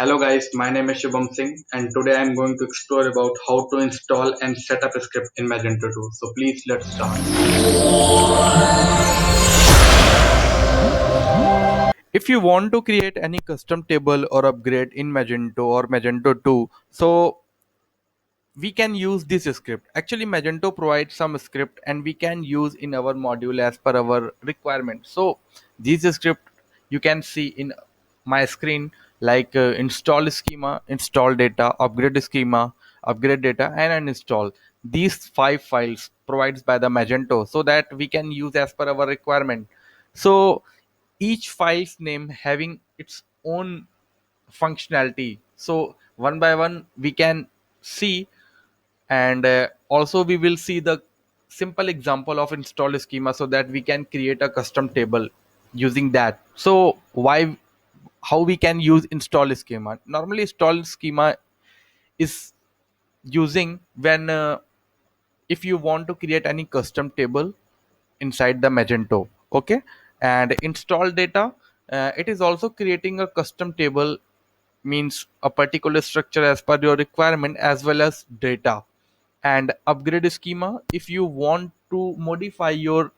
Hello guys, my name is Shubham Singh and today I am going to explore about how to install and set up a script in Magento 2. So please let's start. If you want to create any custom table or upgrade in Magento or Magento 2, so we can use this script. Actually, Magento provides some script and we can use in our module as per our requirement. So this script you can see in my screen, like install schema, install data, upgrade schema, upgrade data, and uninstall. These five files provides by the Magento so that we can use as per our requirement. So each file's name having its own functionality, so one by one we can see. And also we will see the simple example of install schema so that we can create a custom table using that. So why, how we can use install schema? Normally install schema is using when if you want to create any custom table inside the Magento. Okay. And install data, it is also creating a custom table, means a particular structure as per your requirement, as well as data. And upgrade schema, if you want to modify your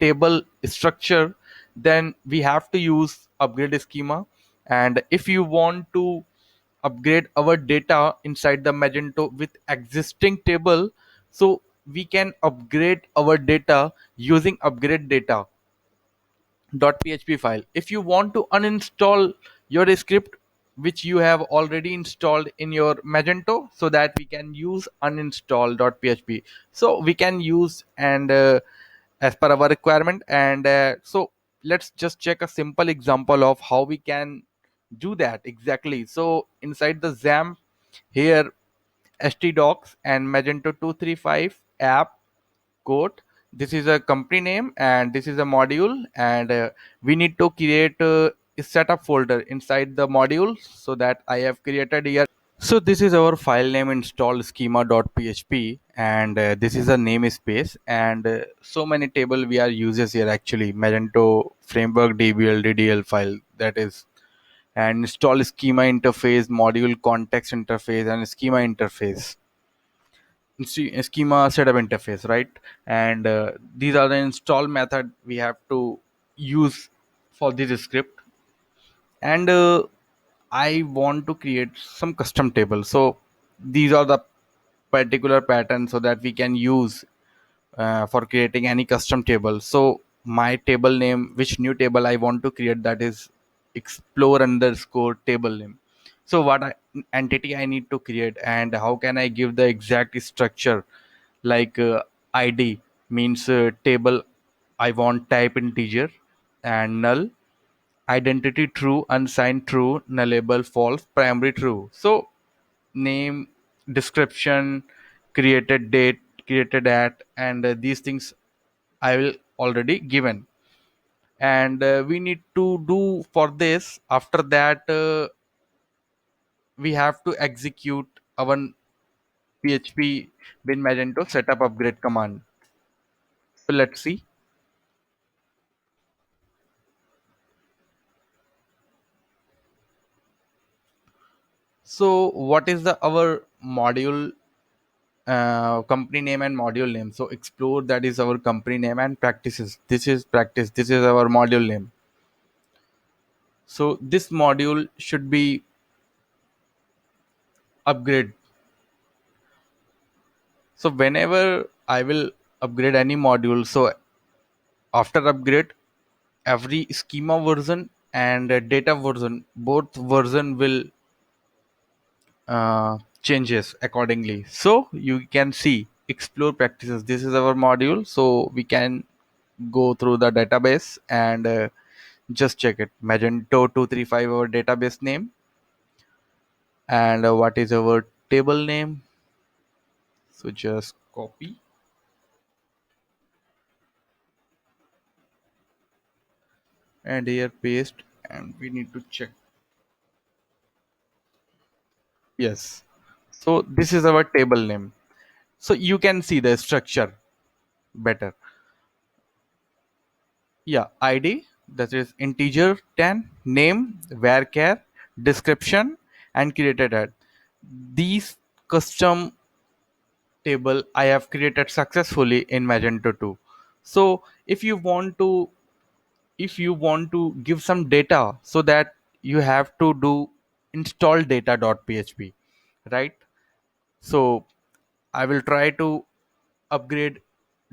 table structure, then we have to use upgrade schema. And if you want to upgrade our data inside the Magento with existing table, so we can upgrade our data using upgrade data .php file. If you want to uninstall your script which you have already installed in your Magento, so that we can use uninstall.php. So we can use and as per our requirement. And so let's just check a simple example of how we can do that exactly. So inside the XAMPP, here htdocs and Magento 235 app quote, this is a company name and this is a module. And we need to create a setup folder inside the module, so that I have created here. So this is our file name, install schema.php, and this is a namespace. And so many table we are uses here, actually Magento framework dbl ddl file, that is. And install schema interface, module context interface, and schema interface, schema setup interface, right? And these are the install method we have to use for this script. And I want to create some custom table, so these are the particular patterns so that we can use for creating any custom table. So my table name, which new table I want to create, that is explore underscore table name. So what entity I need to create, and how can I give the exact structure, like id means table I want type integer, and null identity true, unsigned true, nullable false, primary true. So name, description, created date, created at, and these things I will already given. And we need to do for this. After that we have to execute our php bin magento setup upgrade command. So let's see. So what is the our module company name and module name? So explore, that is our company name, and practices, this is practice, this is our module name. So this module should be upgrade. So whenever I will upgrade any module, so after upgrade, every schema version and data version, both version will changes accordingly. So you can see explore practices, this is our module, so we can go through the database and just check it. Magento 235 our database name. And what is our table name? So just copy and here paste, and we need to check. Yes. So this is our table name. So you can see the structure better. Yeah, ID, that is integer 10, name, varchar, description, and created it. These custom table I have created successfully in Magento 2. So if you want to give some data, so that you have to do install data.php, right? So I will try to upgrade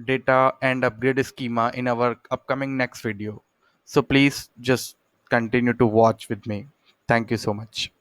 data and upgrade schema in our upcoming next video. So please just continue to watch with me. Thank you so much.